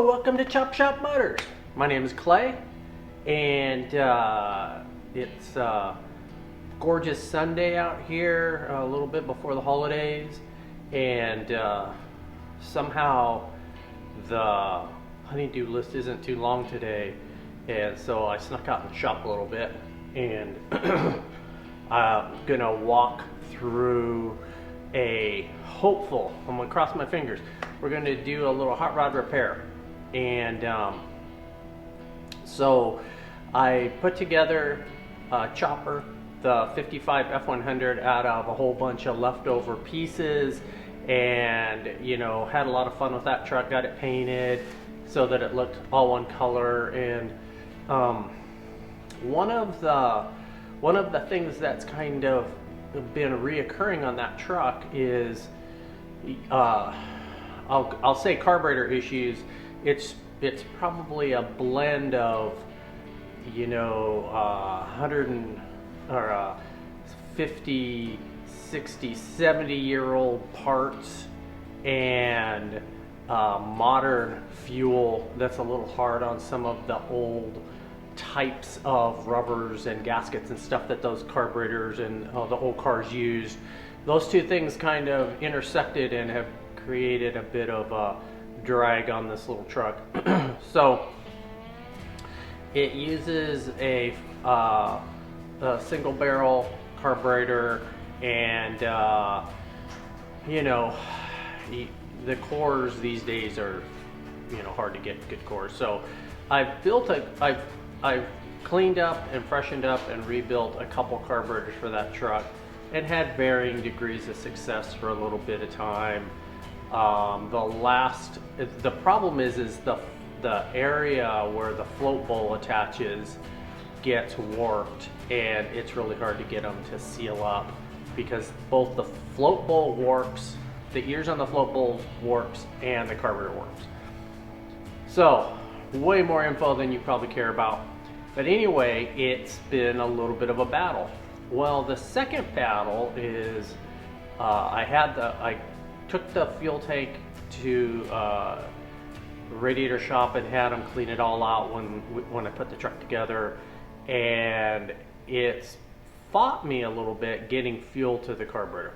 Hello, welcome to Chop Shop Motors. My name is Clay, and it's a gorgeous Sunday out here, a little bit before the holidays, and somehow the honeydew list isn't too long today, and so I snuck out in the shop a little bit, and I'm gonna walk through I'm gonna cross my fingers, we're gonna do a little hot rod repair. And so I put together a chopper, the 55 F100, out of a whole bunch of leftover pieces, and had a lot of fun with that truck. Got it painted so that it looked all one color. And one of the things that's kind of been reoccurring on that truck is I'll say carburetor issues. It's probably a blend of 50, 60, 70-year-old parts and modern fuel that's a little hard on some of the old types of rubbers and gaskets and stuff that those carburetors and the old cars used. Those two things kind of intersected and have created a bit of a drag on this little truck. So it uses a single barrel carburetor, and the cores these days are hard to get good cores. So I've cleaned up and freshened up and rebuilt a couple carburetors for that truck, and had varying degrees of success for a little bit of time. The problem is the area where the float bowl attaches gets warped, and it's really hard to get them to seal up, because both the float bowl warps, the ears on the float bowl warps, and the carburetor warps. So way more info than you probably care about. But anyway, it's been a little bit of a battle. Well, the second battle is I took the fuel tank to radiator shop and had them clean it all out when I put the truck together, and it's fought me a little bit getting fuel to the carburetor.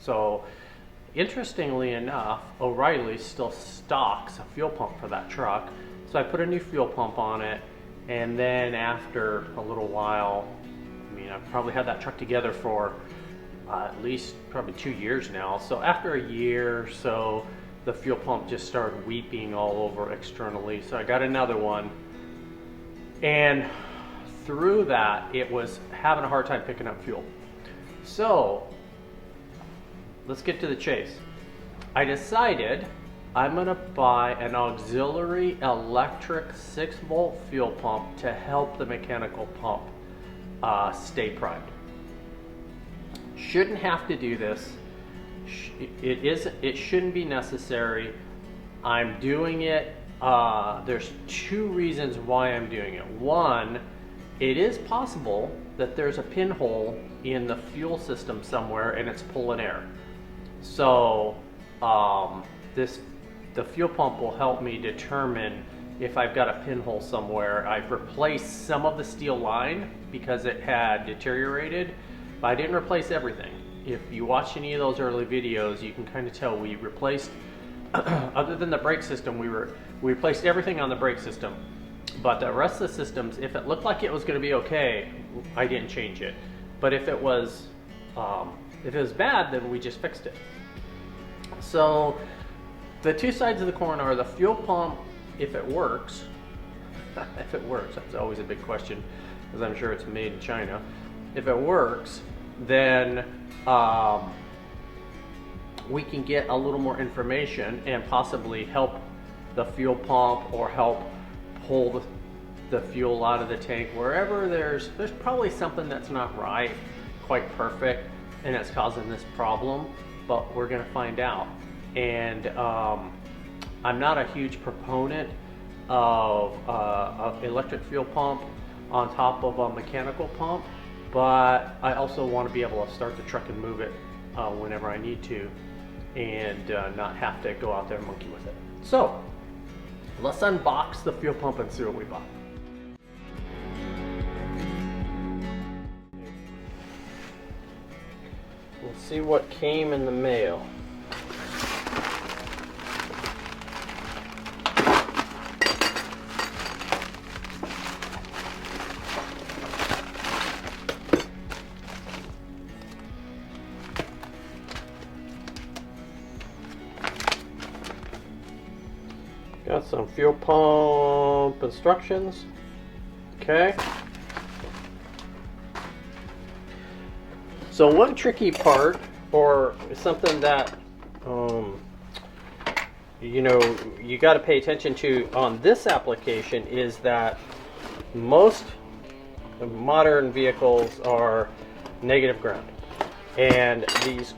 So interestingly enough, O'Reilly still stocks a fuel pump for that truck, so I put a new fuel pump on it. And then after a little while, I've probably had that truck together for at least probably 2 years now. So after a year or so, the fuel pump just started weeping all over externally. So I got another one. And through that, it was having a hard time picking up fuel. So let's get to the chase. I decided I'm gonna buy an auxiliary electric 6-volt fuel pump to help the mechanical pump stay primed. Shouldn't have to do this. It shouldn't be necessary. I'm doing it. There's 2 reasons why I'm doing it. One, it is possible that there's a pinhole in the fuel system somewhere and it's pulling air. So the fuel pump will help me determine if I've got a pinhole somewhere. I've replaced some of the steel line because it had deteriorated, but I didn't replace everything. If you watch any of those early videos, you can kind of tell we replaced, other than the brake system, we replaced everything on the brake system. But the rest of the systems, if it looked like it was going to be okay, I didn't change it. But if it was bad, then we just fixed it. So the 2 sides of the coin are the fuel pump, if it works. If it works, that's always a big question, because I'm sure it's made in China. If it works, then we can get a little more information and possibly help the fuel pump, or help pull the fuel out of the tank. Wherever there's probably something that's not right, quite perfect, and it's causing this problem, but we're gonna find out. And I'm not a huge proponent of electric fuel pump on top of a mechanical pump, but I also want to be able to start the truck and move it whenever I need to, and not have to go out there and monkey with it. So let's unbox the fuel pump and see what we bought. We'll see what came in the mail. Got some fuel pump instructions. Okay. So one tricky part, or something that you know you got to pay attention to on this application, is that most modern vehicles are negative ground, and these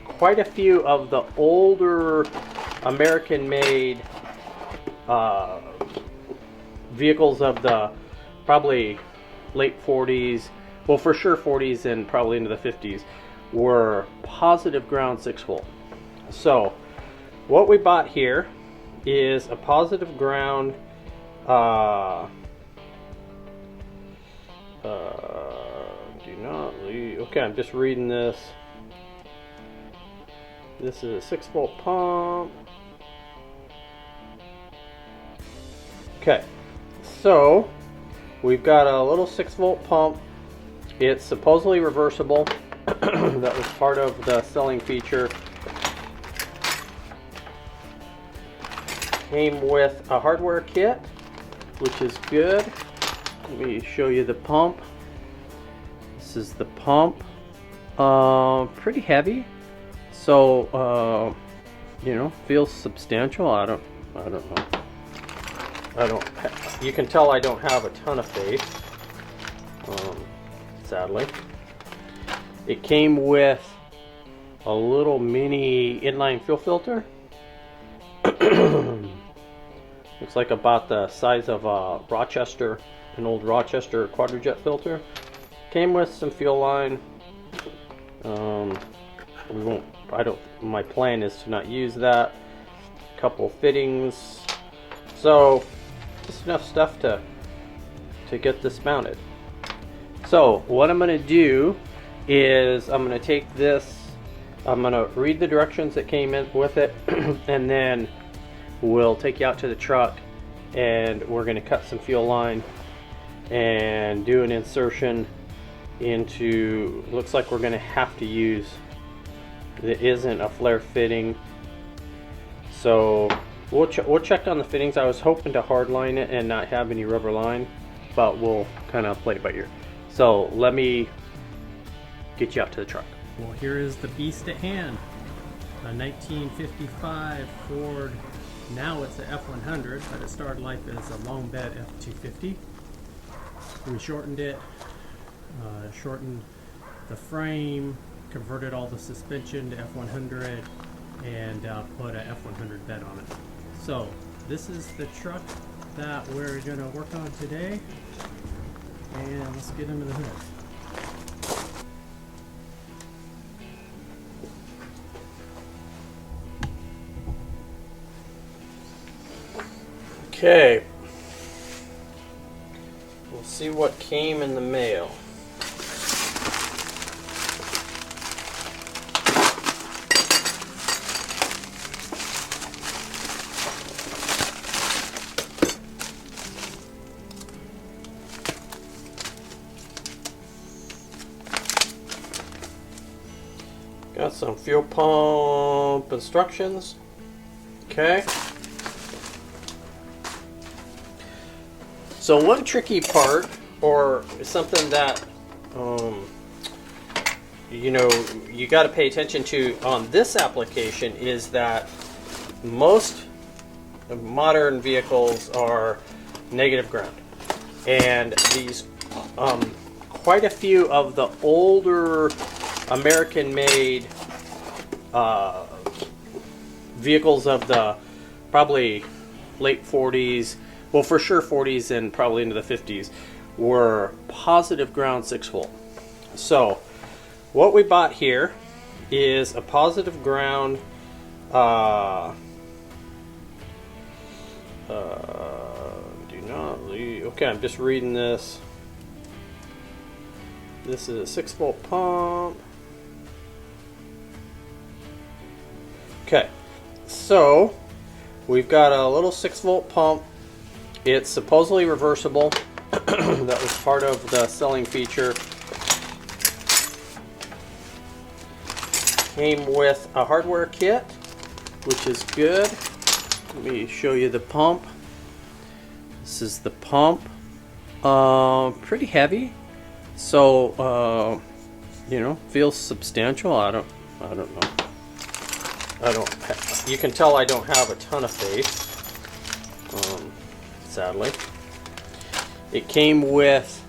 quite a few of the older American-made vehicles of the probably late 40s, well, for sure 40s and probably into the 50s, were positive ground 6-volt. So what we bought here is a positive ground do not leave. Okay, I'm just reading this. This is a 6-volt pump. Okay, so we've got a little 6-volt pump. It's supposedly reversible. That was part of the selling feature. Came with a hardware kit, which is good. Let me show you the pump. This is the pump. Pretty heavy. So, you know, feels substantial. I don't know. You can tell I don't have a ton of faith, sadly. It came with a little mini inline fuel filter. Looks like about the size of a Rochester, an old Rochester quadrajet filter. Came with some fuel line. My plan is to not use that. Couple fittings. So just enough stuff to get this mounted. So what I'm going to do is I'm going to take this, I'm going to read the directions that came in with it, and then we'll take you out to the truck and we're going to cut some fuel line and do an insertion into, looks like we're going to have to use, there isn't a flare fitting, so we'll check on the fittings. I was hoping to hardline it and not have any rubber line, but we'll kind of play it by ear. So let me get you out to the truck. Well, here is the beast at hand. A 1955 Ford, now it's a F100, but it started life as a long bed F250. We shortened it, shortened the frame, converted all the suspension to F100, and put a F100 bed on it. So this is the truck that we're going to work on today, and let's get into the hood. Okay, we'll see what came in the mail. Got some fuel pump instructions. Okay. So one tricky part, or something that you know you got to pay attention to on this application, is that most modern vehicles are negative ground, and these quite a few of the older American-made vehicles of the probably late 40s, well, for sure 40s and probably into the 50s, were positive ground 6-volt. So what we bought here is a positive ground Do not leave. Okay, I'm just reading this. This is a 6-volt pump. Okay, so we've got a little 6-volt pump. It's supposedly reversible. That was part of the selling feature. Came with a hardware kit, which is good. Let me show you the pump. This is the pump. Pretty heavy, so you know, feels substantial. I don't know. You can tell I don't have a ton of faith. Sadly, it came with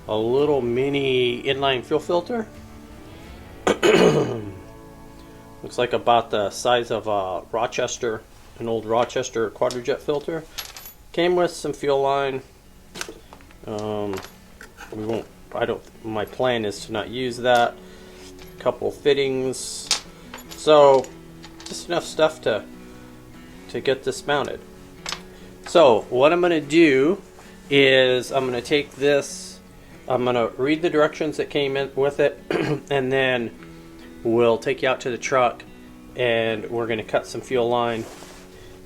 a little mini inline fuel filter. Looks like about the size of a Rochester, an old Rochester quadrajet filter. Came with some fuel line. My plan is to not use that. A couple fittings. So just enough stuff to get this mounted. So what I'm going to do is I'm going to take this, I'm going to read the directions that came in with it, and then we'll take you out to the truck and we're going to cut some fuel line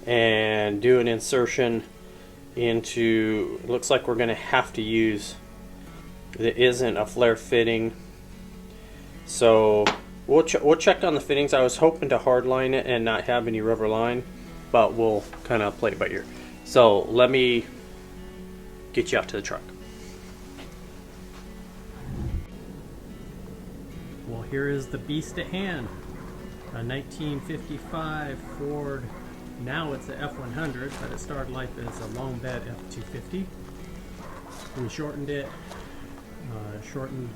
and do an insertion into, it looks like we're going to have to use, there isn't a flare fitting, so we'll check on the fittings. I was hoping to hardline it and not have any rubber line, but we'll kind of play it by ear. So let me get you out to the truck. Well, here is the beast at hand. A 1955 Ford, now it's a F100, but it started life as a long bed F250. We shortened it, shortened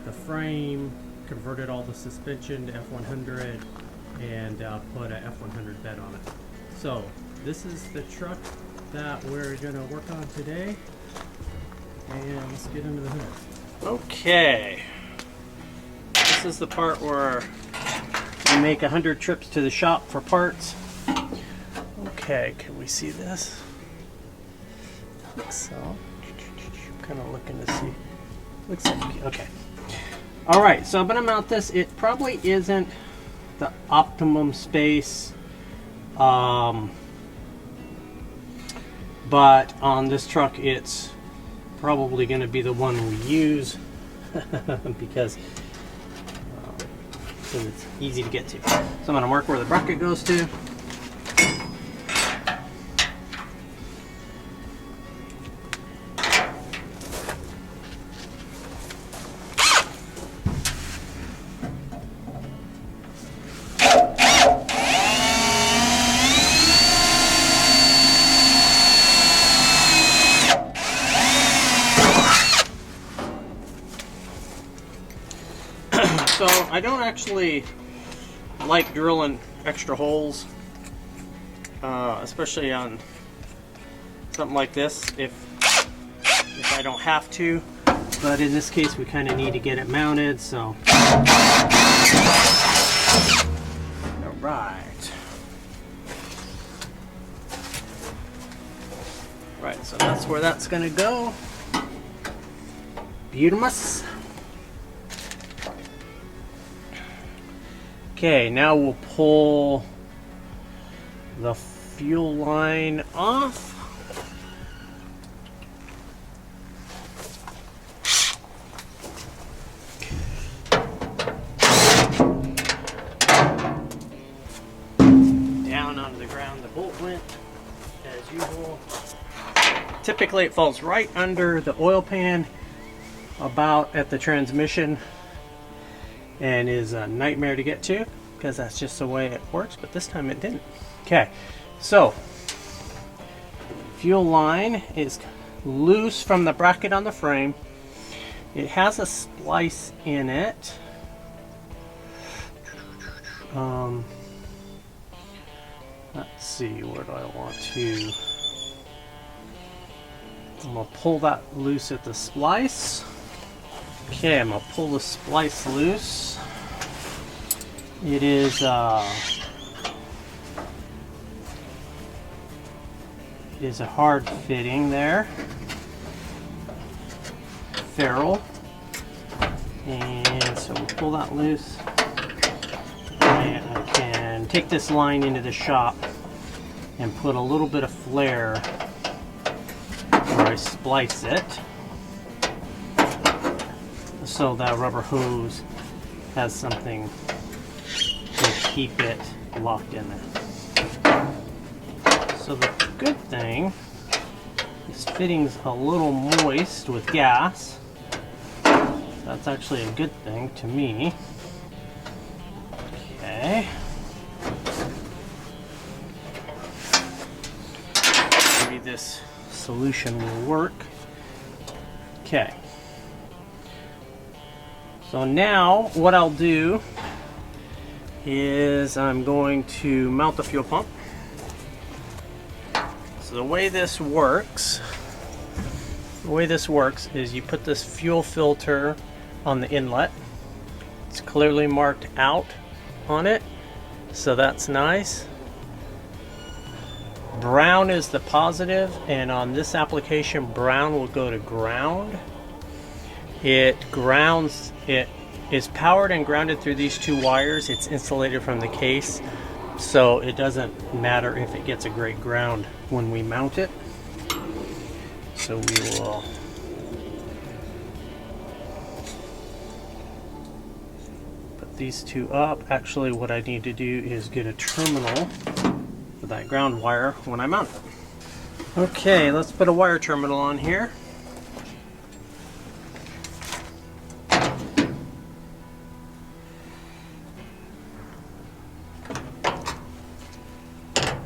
the frame, converted all the suspension to F100, and put a F100 bed on it. So this is the truck that we're going to work on today, and let's get into the hood. Okay, this is the part where we make 100 trips to the shop for parts. Okay, can we see this? I think so. I'm kind of looking to see. Looks like, okay. Alright, so I'm going to mount this. It probably isn't the optimum space, but on this truck it's probably going to be the one we use because it's easy to get to. So I'm going to mark where the bracket goes to. So I don't actually like drilling extra holes, especially on something like this if I don't have to, but in this case we kind of need to get it mounted, so alright. Right, so that's where that's gonna go. Beautiful. Okay, now we'll pull the fuel line off. Down onto the ground the bolt went, as usual. Typically it falls right under the oil pan, about at the transmission, and is a nightmare to get to because that's just the way it works, but this time it didn't. Okay, so fuel line is loose from the bracket on the frame. It has a splice in it. Let's see, where do I want to? I'm gonna pull that loose at the splice. Okay, I'm going to pull the splice loose. It is It is a hard fitting there. Ferrule. And so we'll pull that loose. And I can take this line into the shop and put a little bit of flare where I splice it, so that rubber hose has something to keep it locked in there. So the good thing, this fitting's a little moist with gas. That's actually a good thing to me. Okay. Maybe this solution will work. Okay. So now what I'll do is I'm going to mount the fuel pump. So the way this works is you put this fuel filter on the inlet. It's clearly marked out on it, so that's nice. Brown is the positive, and on this application brown will go to ground. It is powered and grounded through these two wires. It's insulated from the case, so it doesn't matter if it gets a great ground when we mount it. So we will put these two up. Actually, what I need to do is get a terminal for that ground wire when I mount it. Okay, let's put a wire terminal on here.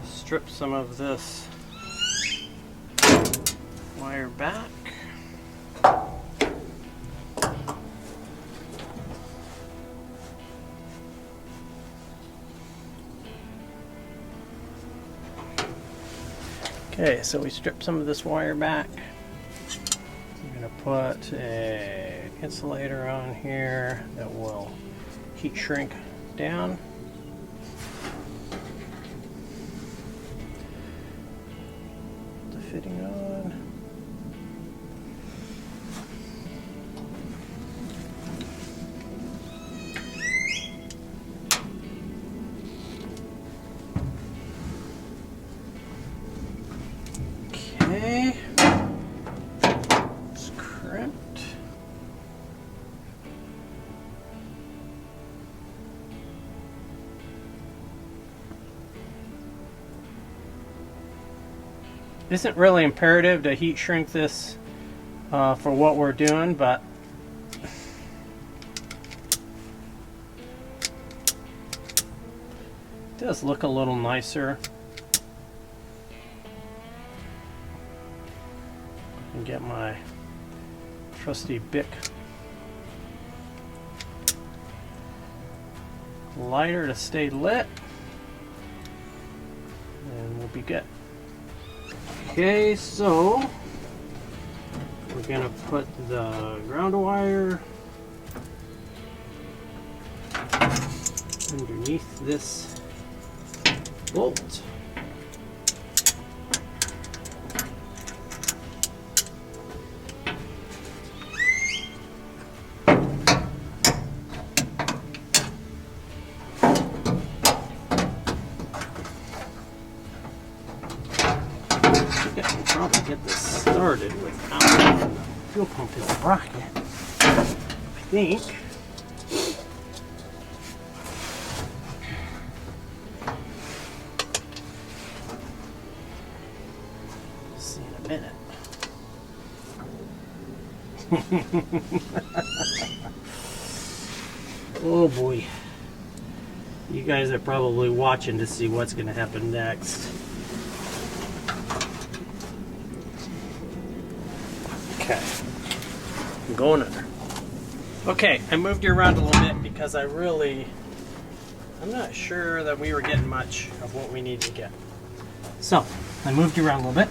Strip some of this wire back. Okay, so we strip some of this wire back. I'm going to put an insulator on here that will heat shrink down. The fitting on. Okay, it's crimped. Isn't really imperative to heat shrink this for what we're doing, but it does look a little nicer. And get my trusty Bic lighter to stay lit, and we'll be good. Okay, so we're gonna put the ground wire underneath this bolt. Probably get this started without the fuel pump in the rocket. I think. See in a minute. Oh boy. You guys are probably watching to see what's going to happen next. Okay, I'm going under. Okay, I moved you around a little bit because I'm not sure that we were getting much of what we need to get. So, I moved you around a little bit.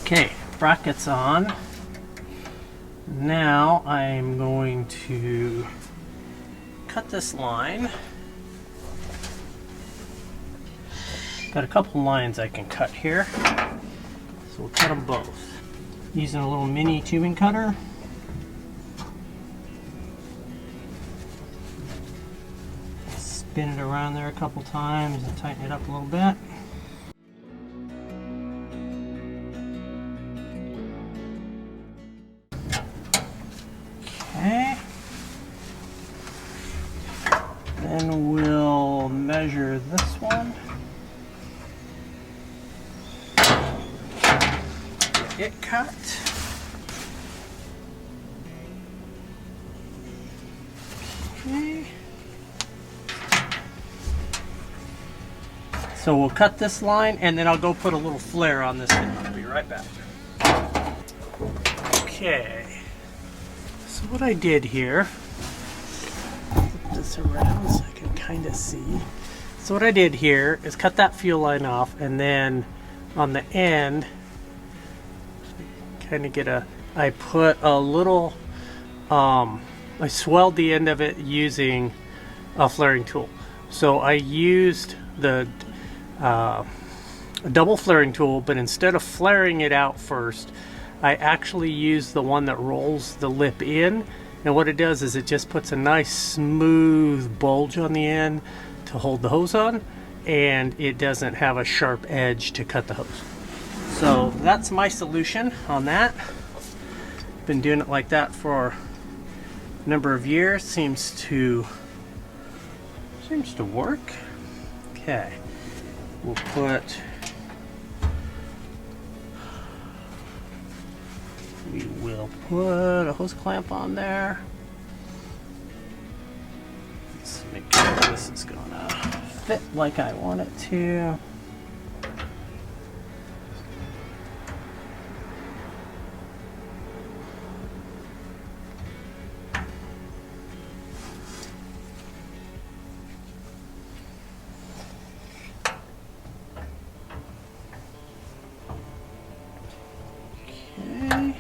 Okay, sprockets on. Now I'm going to cut this line. Got a couple lines I can cut here, so we'll cut them both. Using a little mini tubing cutter. Spin it around there a couple times and tighten it up a little bit. Okay. Then we'll measure this one. Get it cut. Okay. So we'll cut this line and then I'll go put a little flare on this thing. I'll be right back. Okay. So what I did here, flip this around so I can kind of see. So what I did here is cut that fuel line off, and then on the end, kind of I put a little, I swelled the end of it using a flaring tool. So I used the a double flaring tool, but instead of flaring it out first, I actually use the one that rolls the lip in, and what it does is it just puts a nice smooth bulge on the end to hold the hose on, and it doesn't have a sharp edge to cut the hose. So that's my solution on that. Been doing it like that for a number of years. Seems to work. Okay, we'll put a hose clamp on there. Let's make sure this is gonna fit like I want it to. Okay.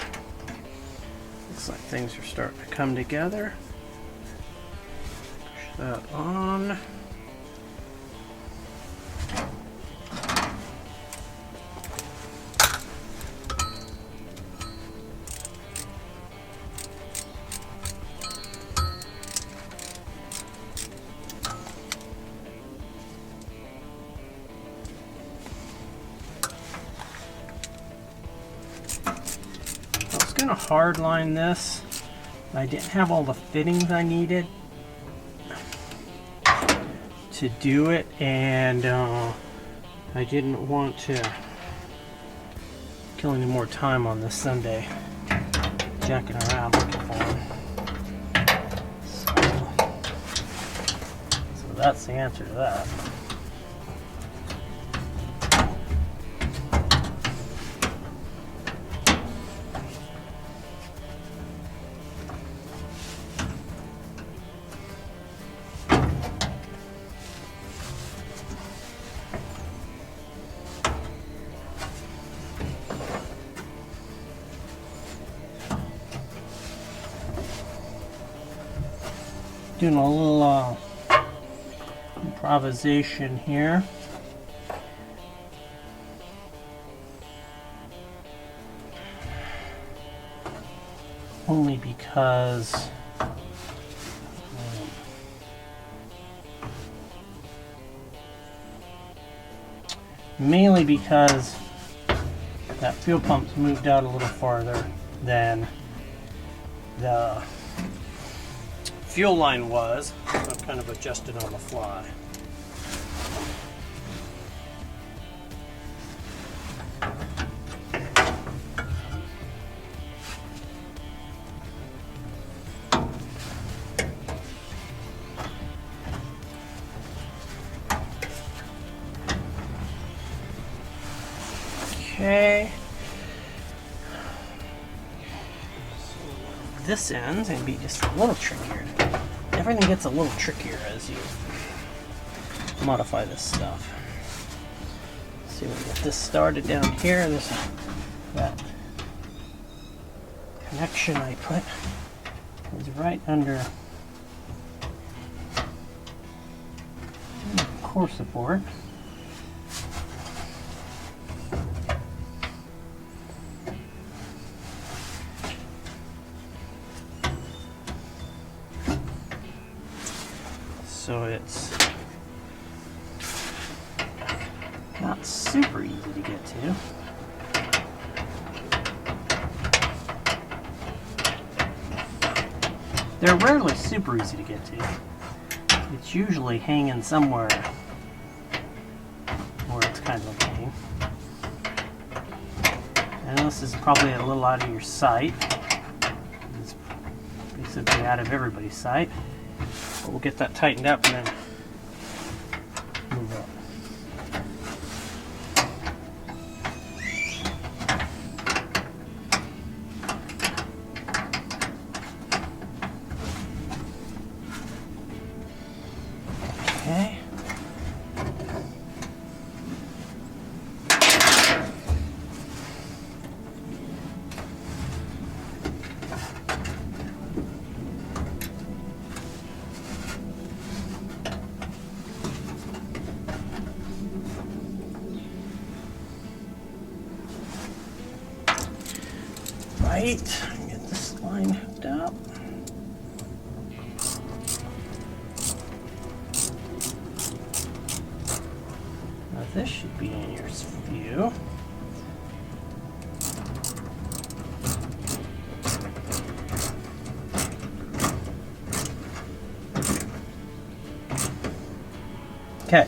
Looks like things are starting to come together. Push that on. Gonna hard line this. I didn't have all the fittings I needed to do it, and I didn't want to kill any more time on this Sunday jacking around looking for them. So that's the answer to that. Doing a little improvisation here. Only because mainly because that fuel pump's moved out a little farther than the fuel line was, so I'm kind of adjusted on the fly. Okay. So this end's gonna be just a little trickier. Everything gets a little trickier as you modify this stuff. So we get this started down here. There's that connection I put is right under the core support. So it's not super easy to get to. They're rarely super easy to get to. It's usually hanging somewhere where it's kind of a pain. And this is probably a little out of your sight. It's basically out of everybody's sight. But we'll get that tightened up and then move up. Okay. Right, get this line hooked up. Now this should be in your view. Okay.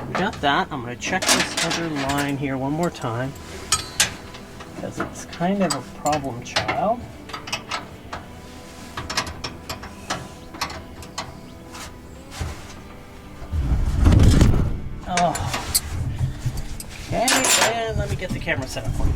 We got that. I'm going to check this other line here one more time, because it's kind of a problem child. Oh. Okay, and let me get the camera set up for you.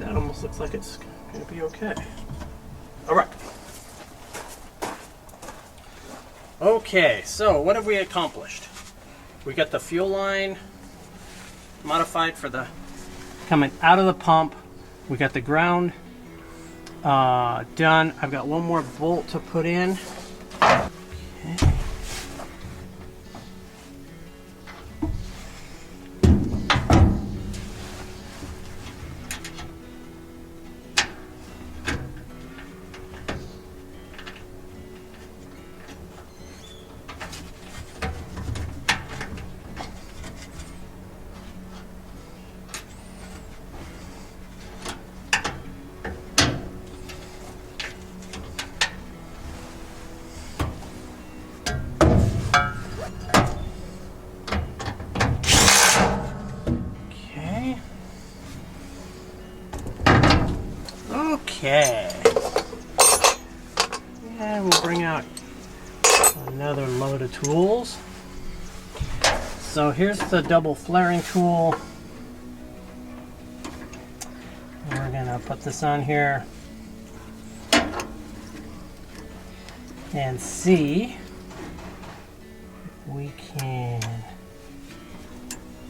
That almost looks like it's going to be okay. All right. Okay, so what have we accomplished? We got the fuel line modified for the coming out of the pump. We got the ground done. I've got one more bolt to put in. Okay. Okay. And we'll bring out another load of tools. So here's the double flaring tool. We're gonna put this on here and see if we can.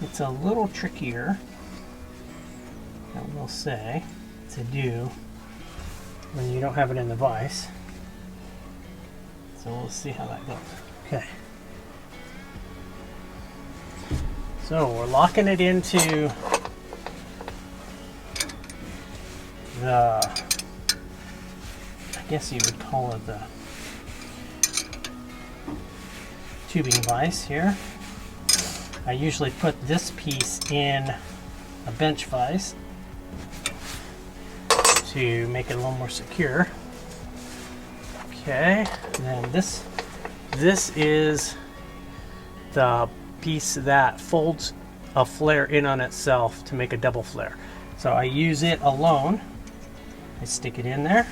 It's a little trickier, I will say, to do when you don't have it in the vise. So we'll see how that goes. Okay. So we're locking it into the, I guess you would call it the tubing vise here. I usually put this piece in a bench vise to make it a little more secure. Okay, and then this is the piece that folds a flare in on itself to make a double flare. So I use it alone. I stick it in there.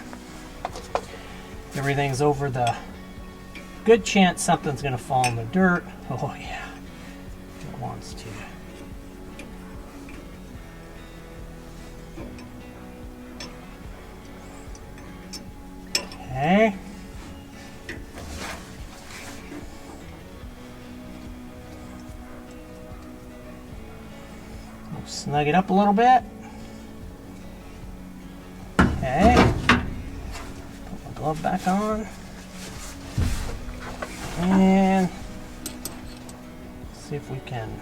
Everything's over the good chance something's gonna fall in the dirt. Oh yeah, it wants to. Leg it up a little bit. Okay. Put my glove back on. And see if we can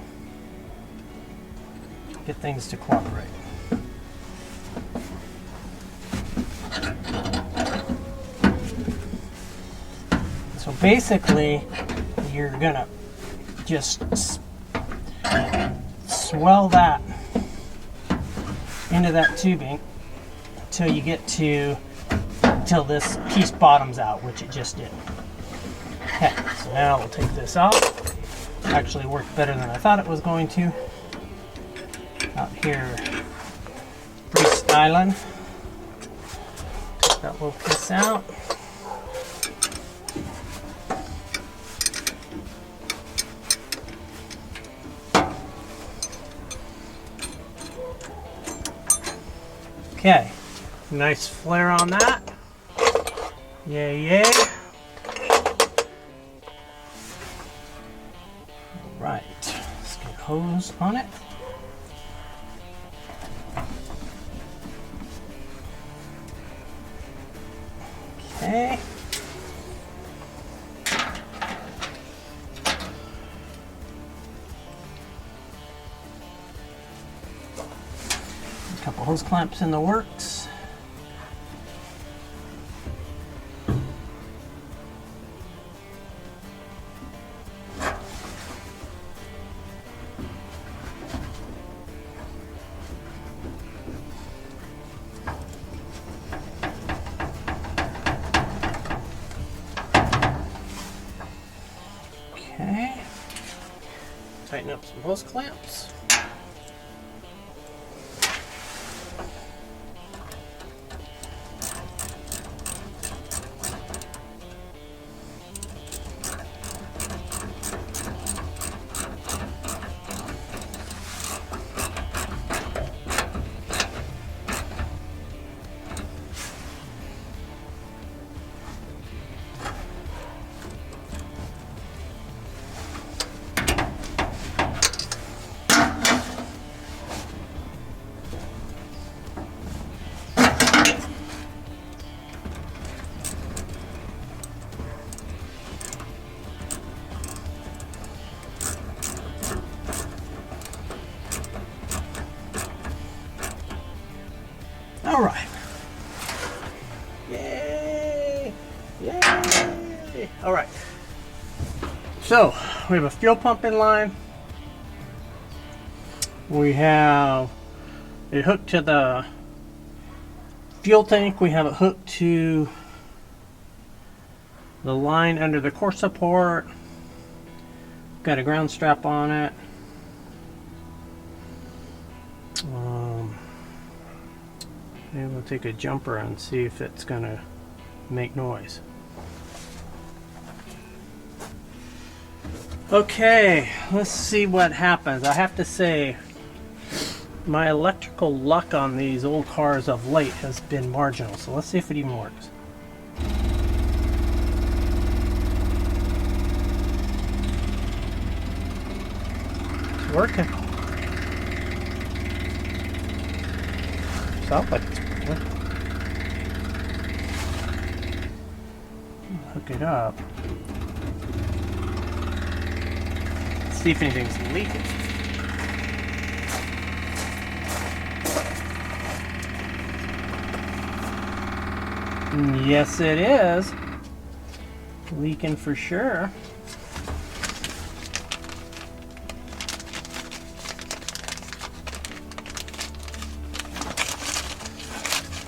get things to cooperate. So basically, you're gonna just swell that into that tubing until you get till this piece bottoms out, which it just did. Okay, so now we'll take this out. Actually worked better than I thought it was going to. Out here, freestyling. Take that little piece out. Okay, nice flare on that. Yay, yay. Right, let's get a hose on it. Okay. A couple hose clamps in the works. Okay. Tighten up some hose clamps. All right. Yay! Yay! All right. So we have a fuel pump in line. We have it hooked to the fuel tank. We have it hooked to the line under the core support. Got a ground strap on it. Maybe we'll take a jumper and see if it's gonna make noise. Okay, let's see what happens. I have to say, my electrical luck on these old cars of late has been marginal, so let's see if it even works. It's working. Sounds like it's pretty good. Hook it up. See if anything's leaking. Yes, it is. Leaking for sure.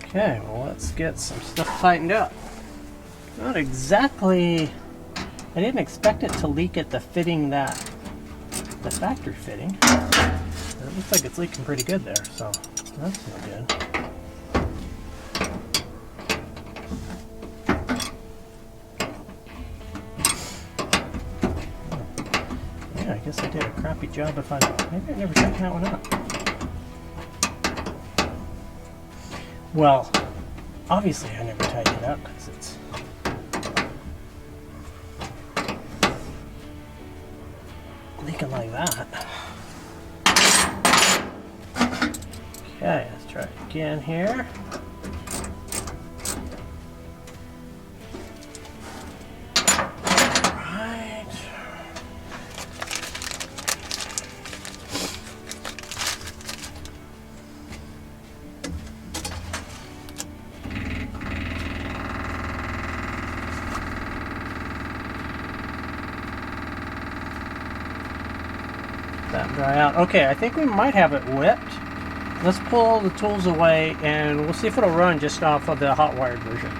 Okay, well, let's get some stuff tightened up. Not exactly. I didn't expect it to leak at the fitting the factory fitting. It looks like it's leaking pretty good there, so that's not good. Yeah, I guess I did a crappy job if maybe I never tightened that one up. Well, obviously I never tightened it up because it's leaking like that. Okay, let's try it again here. Right. That dry out. Okay, I think we might have it whipped. Let's pull the tools away and we'll see if it'll run just off of the hot wired version.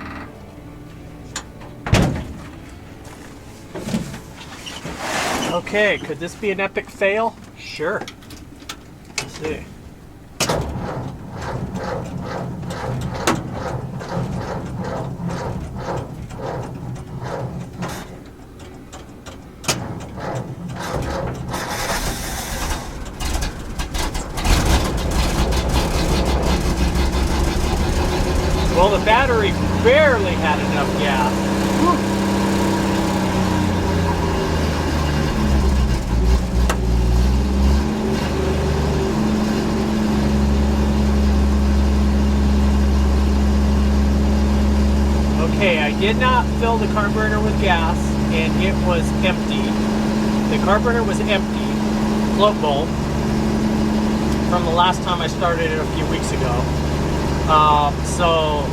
Okay, could this be an epic fail? Sure. Let's see. Well, the battery barely had enough gas. Okay, I did not fill the carburetor with gas, and it was empty. The carburetor was empty, float bowl, from the last time I started it a few weeks ago. So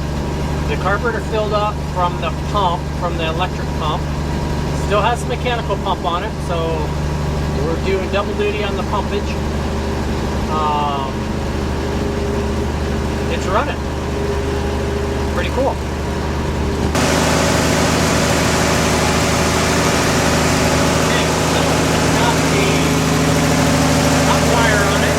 the carburetor filled up from the pump, from the electric pump. Still has a mechanical pump on it, so we're doing double duty on the pumpage. It's running. Pretty cool. Okay, so it's got a hot wire on it.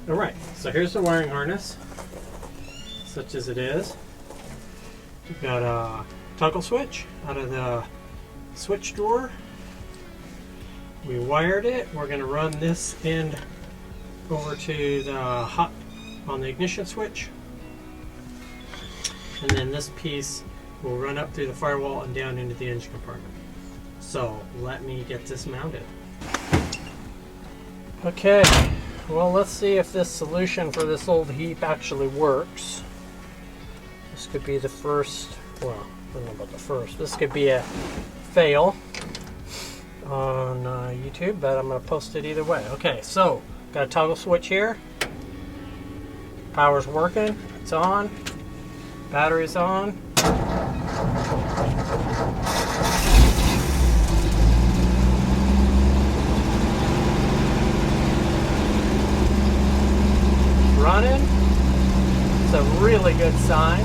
Alright, so here's the wiring harness, such as it is. We've got a toggle switch out of the switch drawer. We wired it. We're going to run this end over to the hot on the ignition switch. And then this piece will run up through the firewall and down into the engine compartment. So let me get this mounted. Okay. Well, let's see if this solution for this old heap actually works. This could be the first, well, I don't know about the first. This could be a fail on YouTube, but I'm going to post it either way. Okay, so got a toggle switch here. Power's working. It's on. Battery's on. Running. It's a really good sign.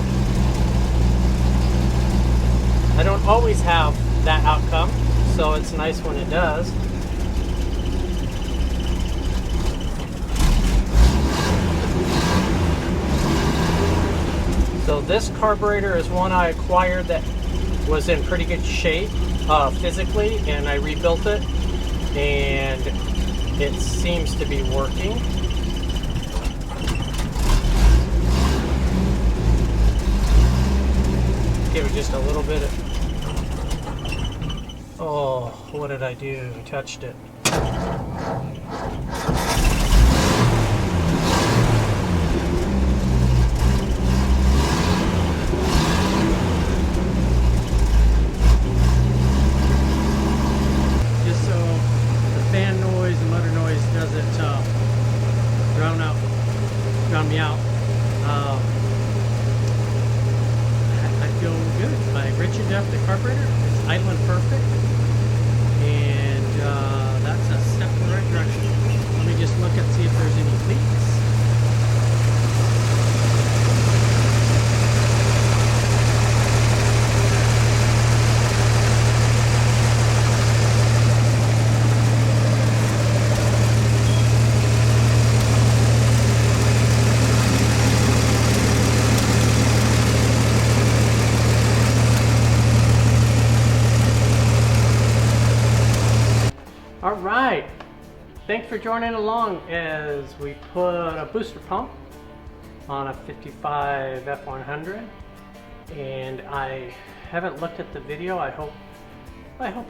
I don't always have that outcome, so it's nice when it does. So this carburetor is one I acquired that was in pretty good shape physically, and I rebuilt it, and it seems to be working. Give it just a little bit of... Oh, what did I do? I touched it. Just so the fan noise and motor noise doesn't drown me out. Feel good. I richeted up the carburetor. It's idling perfect, and that's a step in the right direction. Let me just look and see if there's any leaks. All right, thanks for joining along as we put a booster pump on a 55 F100. and I haven't looked at the video. I hope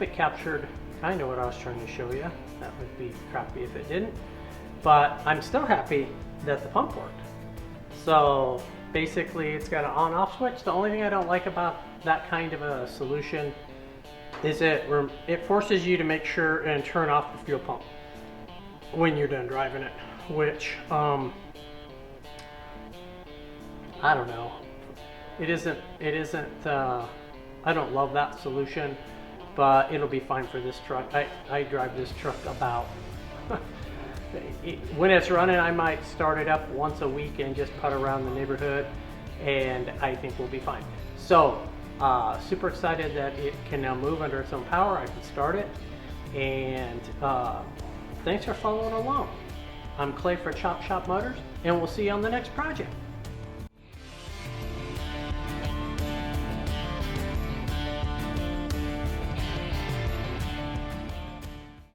it captured kind of what I was trying to show you. That would be crappy if it didn't, but I'm still happy that the pump worked. So basically it's got an on-off switch. The only thing I don't like about that kind of a solution is it forces you to make sure and turn off the fuel pump when you're done driving it, which I don't know. It isn't I don't love that solution, but it'll be fine for this truck. I drive this truck about when it's running, I might start it up once a week and just putt around the neighborhood, and I think we'll be fine. So super excited that it can now move under its own power. I can start it, and thanks for following along. I'm Clay for Chop Shop Motors, and we'll see you on the next project.